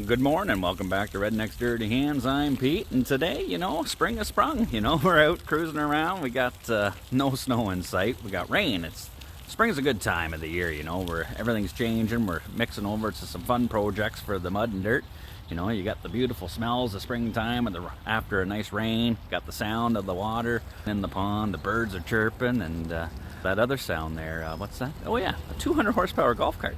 Good morning, welcome back to Redneck's Dirty Hands. I'm Pete, and today, spring has sprung. We're out cruising around. We got no snow in sight. We got rain. Spring's a good time of the year, where everything's changing. We're mixing over to some fun projects for the mud and dirt. You got the beautiful smells of springtime after a nice rain. Got the sound of the water in the pond. The birds are chirping, and that other sound there. What's that? Oh yeah, a 200 horsepower golf cart.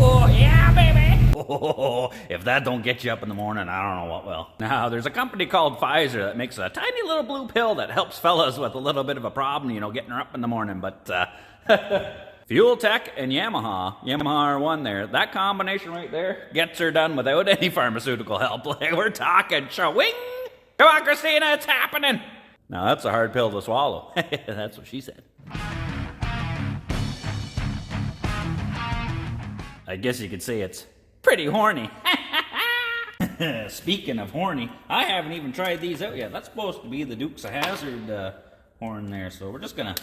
Oh, yeah, baby! Oh, if that don't get you up in the morning, I don't know what will. Now, there's a company called Pfizer that makes a tiny little blue pill that helps fellas with a little bit of a problem, getting her up in the morning. But Fuel Tech and Yamaha R1 there, that combination right there gets her done without any pharmaceutical help. Like, we're talking showing. Come on, Christina, it's happening. Now, that's a hard pill to swallow. That's what she said. I guess you could say it's pretty horny. Speaking of horny, I haven't even tried these out yet. That's supposed to be the Dukes of Hazzard horn there, so we're just gonna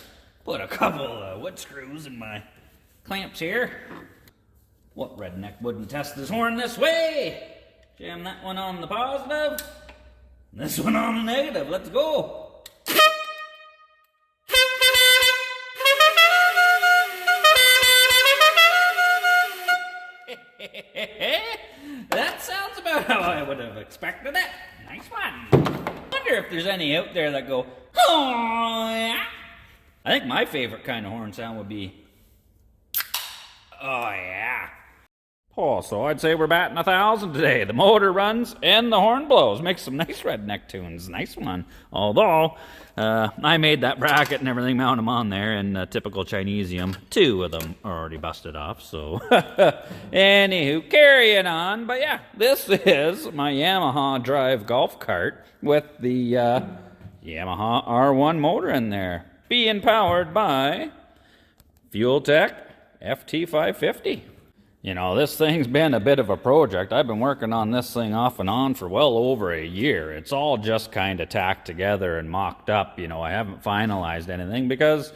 put a couple wood screws in my clamps here. What redneck wouldn't test his horn this way? Jam that one on the positive, this one on the negative. Let's go. That sounds about how I would have expected it. Nice one. Wonder if there's any out there that go, oh yeah. I think my favorite kind of horn sound would be, oh yeah. Oh, so I'd say we're batting 1,000 today. The motor runs and the horn blows. Makes some nice redneck tunes. Nice one. Although, I made that bracket and everything, mount them on there in typical Chinesium. 2 of them are already busted off, so. Anywho, carrying on. But yeah, this is my Yamaha drive golf cart with the Yamaha R1 motor in there. Being powered by Fuel Tech FT550. This thing's been a bit of a project. I've been working on this thing off and on for well over a year. It's all just kind of tacked together and mocked up. I haven't finalized anything because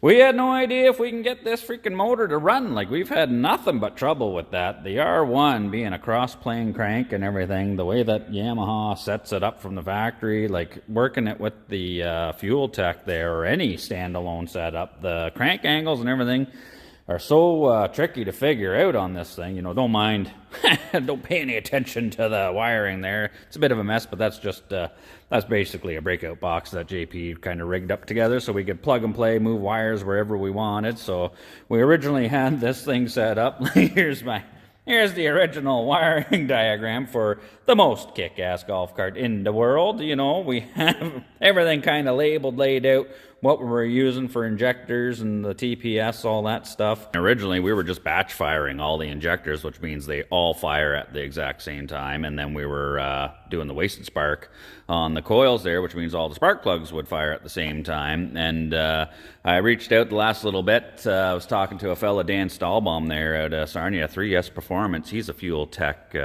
we had no idea if we can get this freaking motor to run. Like, we've had nothing but trouble with that. The R1 being a cross-plane crank and everything, the way that Yamaha sets it up from the factory, like working it with the Fuel Tech there or any standalone setup, the crank angles and everything are so tricky to figure out on this thing. Don't mind, don't pay any attention to the wiring there. It's a bit of a mess, but that's just, that's basically a breakout box that JP kind of rigged up together so we could plug and play, move wires wherever we wanted. So we originally had this thing set up. Here's the original wiring diagram for the most kick-ass golf cart in the world. We have everything kind of labeled, laid out, what we were using for injectors and the TPS, all that stuff. Originally, we were just batch firing all the injectors, which means they all fire at the exact same time. And then we were doing the wasted spark on the coils there, which means all the spark plugs would fire at the same time. And I reached out the last little bit. I was talking to a fella, Dan Stahlbaum there at Sarnia 3S Performance. He's a Fuel Tech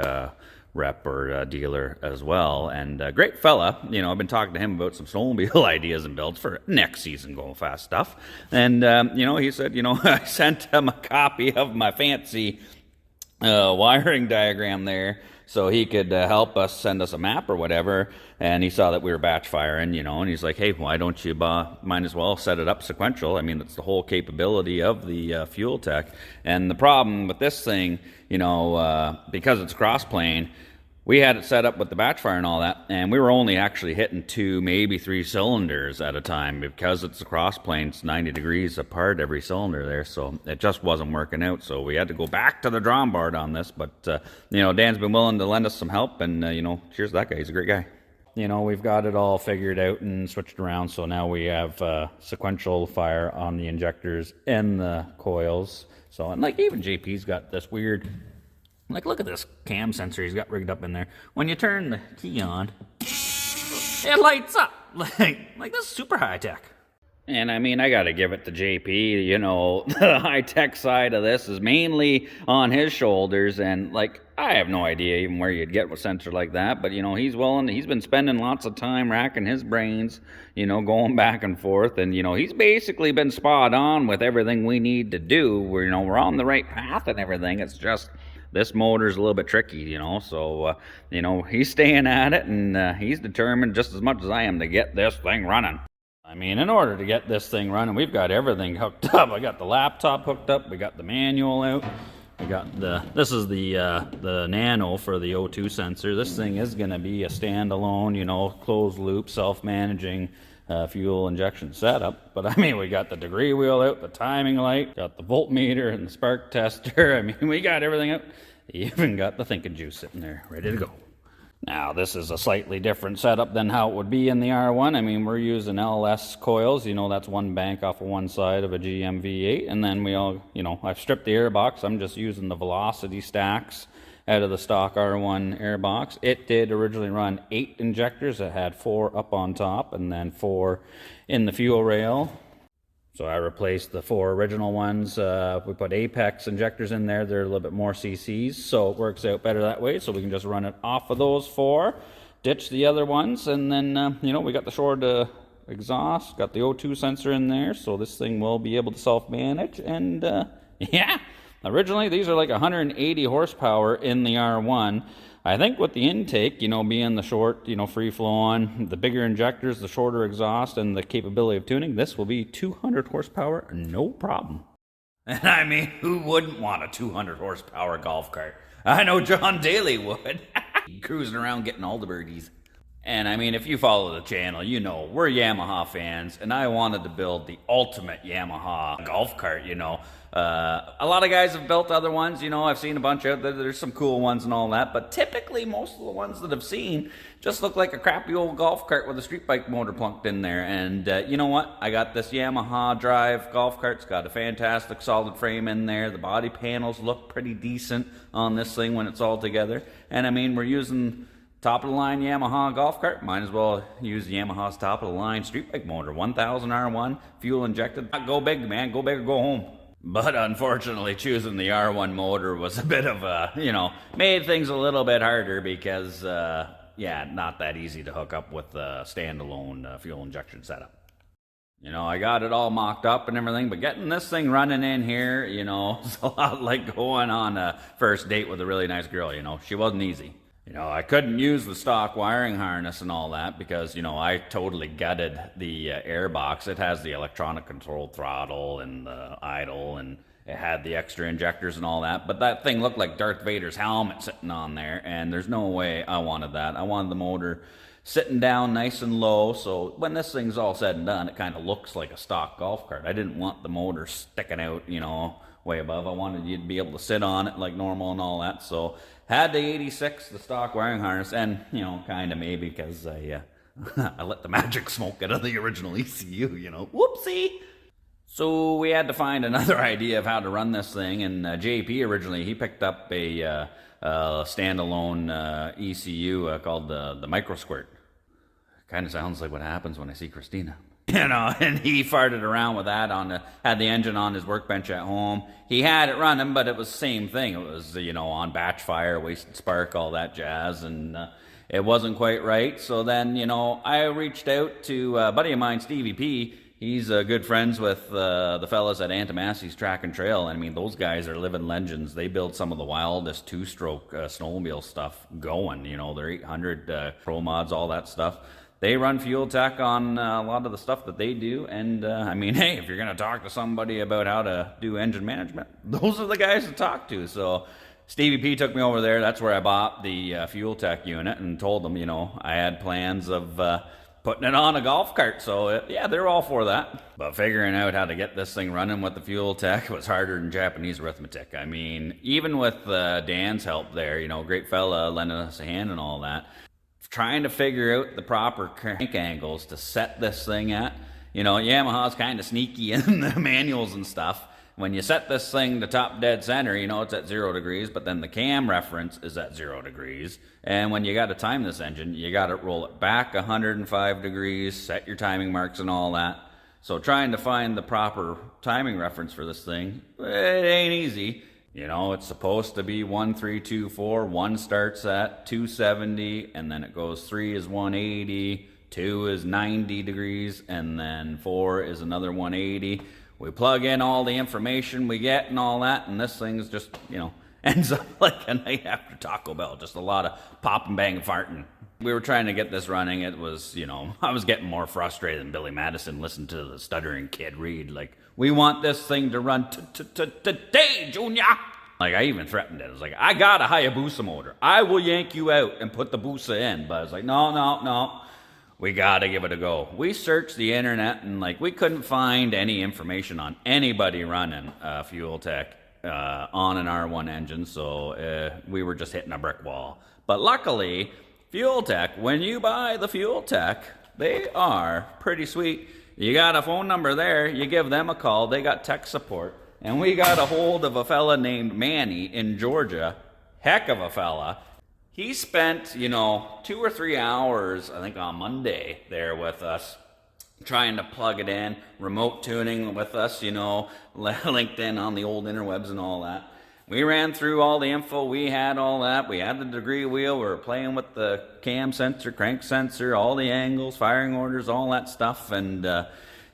rep or dealer as well, and great fella. I've been talking to him about some snowmobile ideas and builds for next season going fast stuff. And he said, I sent him a copy of my fancy wiring diagram there so he could help us, send us a map or whatever. And he saw that we were batch firing, and he's like, hey, why don't you might as well set it up sequential? I mean, that's the whole capability of the Fuel Tech. And the problem with this thing, because it's cross-plane, we had it set up with the batch fire and all that, and we were only actually hitting 2, maybe 3 cylinders at a time. Because it's a cross-plane, it's 90 degrees apart every cylinder there, so it just wasn't working out. So we had to go back to the drawing board on this, but, Dan's been willing to lend us some help, and, cheers to that guy. He's a great guy. We've got it all figured out and switched around, so now we have sequential fire on the injectors and the coils. So, and even JP's got this weird, look at this cam sensor he's got rigged up in there. When you turn the key on, it lights up. Like this is super high tech. And I mean, I got to give it to JP. You know, the high tech side of this is mainly on his shoulders. And, like, I have no idea even where you'd get a sensor like that. But, you know, he's been spending lots of time racking his brains, you know, going back and forth. And, you know, he's basically been spot on with everything we need to do. We're on the right path and everything. It's just this motor's a little bit tricky, you know. So, you know, he's staying at it, and he's determined just as much as I am to get this thing running. I mean, in order to get this thing running, we've got everything hooked up. I got the laptop hooked up. We got the manual out. We got this is the Nano for the O2 sensor. This thing is going to be a standalone, you know, closed loop, self-managing fuel injection setup. But I mean, we got the degree wheel out, the timing light, got the voltmeter and the spark tester. I mean, we got everything out. Even got the thinking juice sitting there, ready to go. Now, this is a slightly different setup than how it would be in the R1. I mean, we're using LS coils. You know, that's one bank off of one side of a GM V8. And then I've stripped the airbox. I'm just using the velocity stacks out of the stock R1 airbox. It did originally run 8 injectors. It had 4 up on top and then 4 in the fuel rail. So I replaced the 4 original ones. We put Apex injectors in there. They're a little bit more cc's, so it works out better that way. So we can just run it off of those 4, ditch the other ones, and then, we got the short exhaust, got the O2 sensor in there, so this thing will be able to self-manage. And, yeah, originally these are like 180 horsepower in the R1. I think with the intake, being the short, free flowing, the bigger injectors, the shorter exhaust, and the capability of tuning, this will be 200 horsepower, no problem. And I mean, who wouldn't want a 200 horsepower golf cart? I know John Daly would. Cruising around getting all the birdies. And I mean, if you follow the channel, you know we're Yamaha fans, and I wanted to build the ultimate Yamaha golf cart, A lot of guys have built other ones, I've seen a bunch out there. There's some cool ones and all that, but typically most of the ones that I've seen just look like a crappy old golf cart with a street bike motor plunked in there. And you know what? I got this Yamaha Drive golf cart. It's got a fantastic solid frame in there. The body panels look pretty decent on this thing when it's all together. And I mean, we're using top of the line Yamaha golf cart. Might as well use Yamaha's top of the line street bike motor. 1000 R1, fuel injected. Go big, man. Go big or go home. But unfortunately, choosing the R1 motor was a bit of a, made things a little bit harder because, not that easy to hook up with a standalone fuel injection setup. I got it all mocked up and everything, but getting this thing running in here, it's a lot like going on a first date with a really nice girl, She wasn't easy. I couldn't use the stock wiring harness and all that because, I totally gutted the airbox. It has the electronic controlled throttle and the idle, and it had the extra injectors and all that. But that thing looked like Darth Vader's helmet sitting on there, and there's no way I wanted that. I wanted the motor sitting down nice and low, so when this thing's all said and done, it kind of looks like a stock golf cart. I didn't want the motor sticking out, way above. I wanted you to be able to sit on it like normal and all that, so had the 86, the stock wiring harness, and, kind of maybe because I let the magic smoke out of the original ECU, Whoopsie! So we had to find another idea of how to run this thing, and JP originally, he picked up a standalone ECU called the Micro Squirt. Kind of sounds like what happens when I see Christina. And he farted around with that had the engine on his workbench at home. He had it running, but it was the same thing. It was, on batch fire, wasted spark, all that jazz, and it wasn't quite right. So then, I reached out to a buddy of mine, Stevie P. He's good friends with the fellas at Antimassey's Track and Trail. I mean, those guys are living legends. They build some of the wildest two-stroke snowmobile stuff going. They're 800 Pro Mods, all that stuff. They run fuel tech on a lot of the stuff that they do, and I mean, hey, if you're going to talk to somebody about how to do engine management, those are the guys to talk to. So Stevie P took me over there. That's where I bought the fuel tech unit and told them, I had plans of putting it on a golf cart. So yeah, they're all for that. But figuring out how to get this thing running with the fuel tech was harder than Japanese arithmetic. I mean, even with Dan's help there, great fella lending us a hand and all that, trying to figure out the proper crank angles to set this thing at. Yamaha's kind of sneaky in the manuals and stuff. When you set this thing to top dead center, it's at 0 degrees, but then the cam reference is at 0 degrees. And when you got to time this engine, you got to roll it back 105 degrees, set your timing marks and all that. So trying to find the proper timing reference for this thing, it ain't easy. You know, it's supposed to be 1324. 1 starts at 270, and then it goes 3 is 180, 2 is 90 degrees, and then 4 is another 180. We plug in all the information we get and all that, and this thing's just, you know, ends up like a night after Taco Bell. Just a lot of popping, bang, farting. We were trying to get this running. It was, you know, I was getting more frustrated than Billy Madison listened to the stuttering kid read. Like, we want this thing to run today, Junior. Like, I even threatened it. I was like, I got a Hayabusa motor. I will yank you out and put the Busa in. But I was like, no. We gotta give it a go. We searched the internet and like we couldn't find any information on anybody running Fuel Tech on an R1 engine, so we were just hitting a brick wall. But luckily, Fuel Tech, when you buy the Fuel Tech, they are pretty sweet. You got a phone number there, you give them a call, they got tech support. And we got a hold of a fella named Manny in Georgia, heck of a fella. He spent, you know, 2 or 3 hours, I think on Monday, there with us, trying to plug it in, remote tuning with us, you know, linked in on the old interwebs and all that. We ran through all the info, we had all that, we had the degree wheel, we were playing with the cam sensor, crank sensor, all the angles, firing orders, all that stuff, and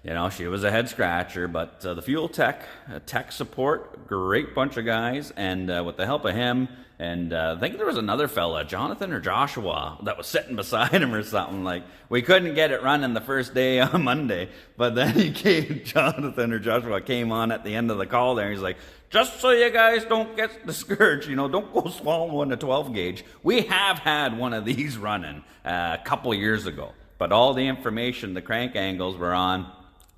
you know, she was a head scratcher, but the Fuel Tech, tech support, great bunch of guys, and with the help of him, and I think there was another fella, Jonathan or Joshua, that was sitting beside him or something. Like, we couldn't get it running the first day on Monday, but then Jonathan or Joshua came on at the end of the call there, and he's like, just so you guys don't get discouraged, you know, don't go swallowing a 12 gauge. We have had one of these running a couple years ago, but all the information, the crank angles were on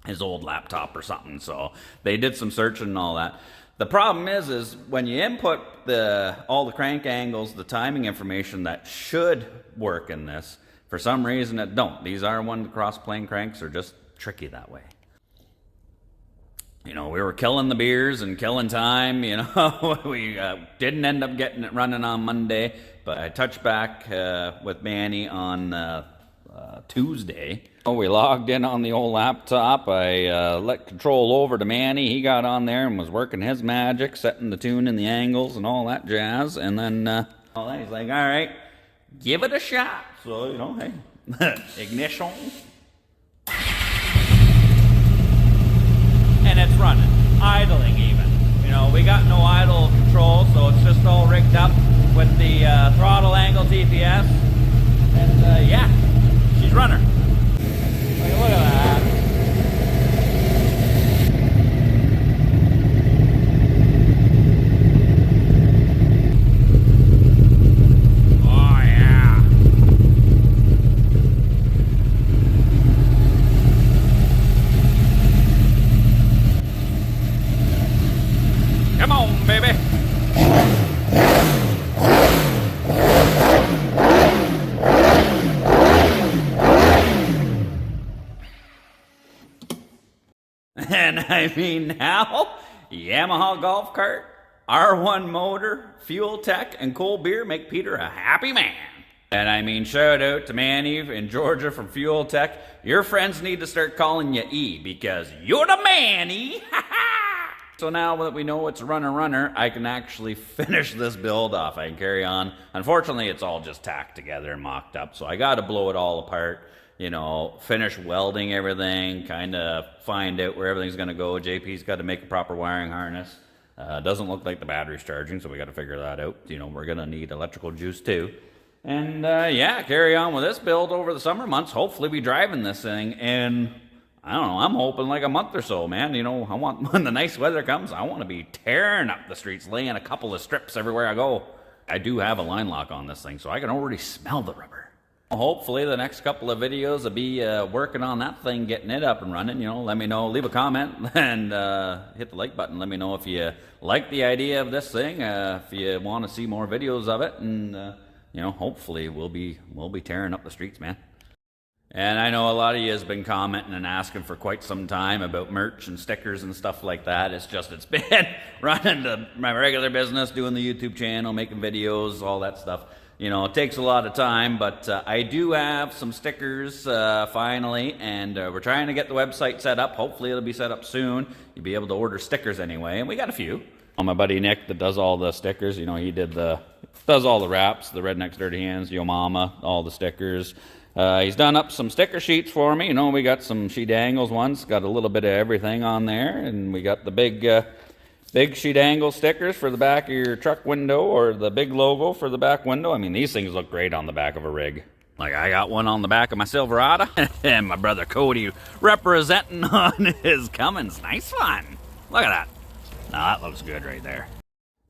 his old laptop or something, so they did some searching and all that. The problem is when you input all the crank angles, the timing information that should work in this, for some reason it don't. These R1 cross-plane cranks are just tricky that way. You know, we were killing the beers and killing time, you know. We didn't end up getting it running on Monday, but I touched back with Manny on Tuesday. Oh, we logged in on the old laptop. I let control over to Manny. He got on there and was working his magic, setting the tune and the angles and all that jazz. And then he's like, all right, give it a shot. So, you know, hey, ignition. And it's running, idling even. You know, we got no idle control, so it's just all rigged up with the throttle angle TPS. And yeah, she's running. Like, look at that. Oh, yeah. Come on, baby. And I mean now, Yamaha golf cart, R1 motor, Fuel Tech, and cold beer make Peter a happy man. And I mean, shout out to Manny in Georgia from Fuel Tech. Your friends need to start calling you E because you're the Manny. So now that we know it's a runner, I can actually finish this build off. I can carry on. Unfortunately, it's all just tacked together and mocked up, so I got to blow it all apart. You know, finish welding everything, kind of find out where everything's going to go. JP's got to make a proper wiring harness. Doesn't look like the battery's charging, so we got to figure that out. You know, we're going to need electrical juice too. And yeah, carry on with this build over the summer months. Hopefully be driving this thing in, I don't know, I'm hoping like a month or so, man. You know, I want, when the nice weather comes, I want to be tearing up the streets, laying a couple of strips everywhere I go. I do have a line lock on this thing, so I can already smell the rubber. Hopefully the next couple of videos will be working on that thing, getting it up and running. You know, let me know, leave a comment, and hit the like button. Let me know if you like the idea of this thing, if you want to see more videos of it, and you know, hopefully we'll be tearing up the streets, man. And I know a lot of you has been commenting and asking for quite some time about merch and stickers and stuff like that. It's been running to my regular business, doing the YouTube channel, making videos, all that stuff. it takes a lot of time, but I do have some stickers finally, and we're trying to get the website set up. Hopefully it'll be set up soon. You'll be able to order stickers anyway, and we got a few. My buddy Nick that does all the stickers, he does all the wraps, the Redneck's Dirty Hands, Yo Mama, all the stickers. He's done up some sticker sheets for me. We got some She Dangles ones, got a little bit of everything on there, and we got the big She Dangle stickers for the back of your truck window, or the big logo for the back window. I mean, these things look great on the back of a rig. Like, I got one on the back of my Silverado, and my brother Cody representing on his Cummins. Nice one. Look at that. Now that looks good right there.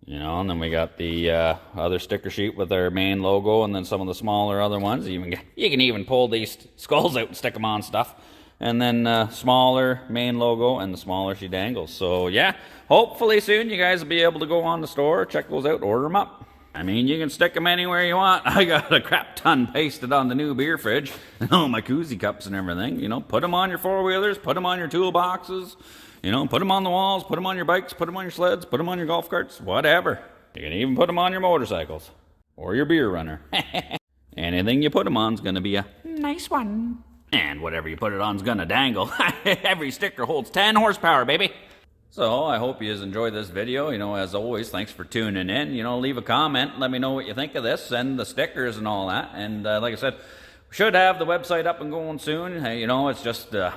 And then we got the other sticker sheet with our main logo, and then some of the smaller other ones. You can even pull these skulls out and stick them on stuff. And then smaller main logo and the smaller She Dangles. So yeah, hopefully soon you guys will be able to go on the store, check those out, order them up. I mean, you can stick them anywhere you want. I got a crap ton pasted on the new beer fridge, and all my koozie cups and everything. Put them on your four-wheelers, put them on your toolboxes, put them on the walls, put them on your bikes, put them on your sleds, put them on your golf carts, whatever. You can even put them on your motorcycles or your beer runner. Anything you put them on is going to be a nice one. And whatever you put it on is gonna dangle. Every sticker holds 10 horsepower, baby. So I hope you enjoyed this video. As always, thanks for tuning in. Leave a comment. Let me know what you think of this. Send the stickers and all that. And like I said, we should have the website up and going soon. It's just, I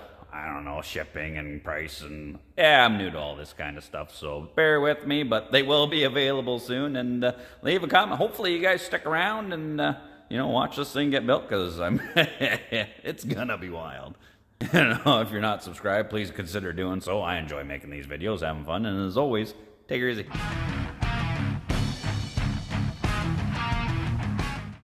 don't know, shipping and price. And yeah, I'm new to all this kind of stuff. So bear with me, but they will be available soon. And leave a comment. Hopefully you guys stick around and watch this thing get built, because it's gonna be wild. If you're not subscribed, please consider doing so. I enjoy making these videos, having fun, and as always, take her easy.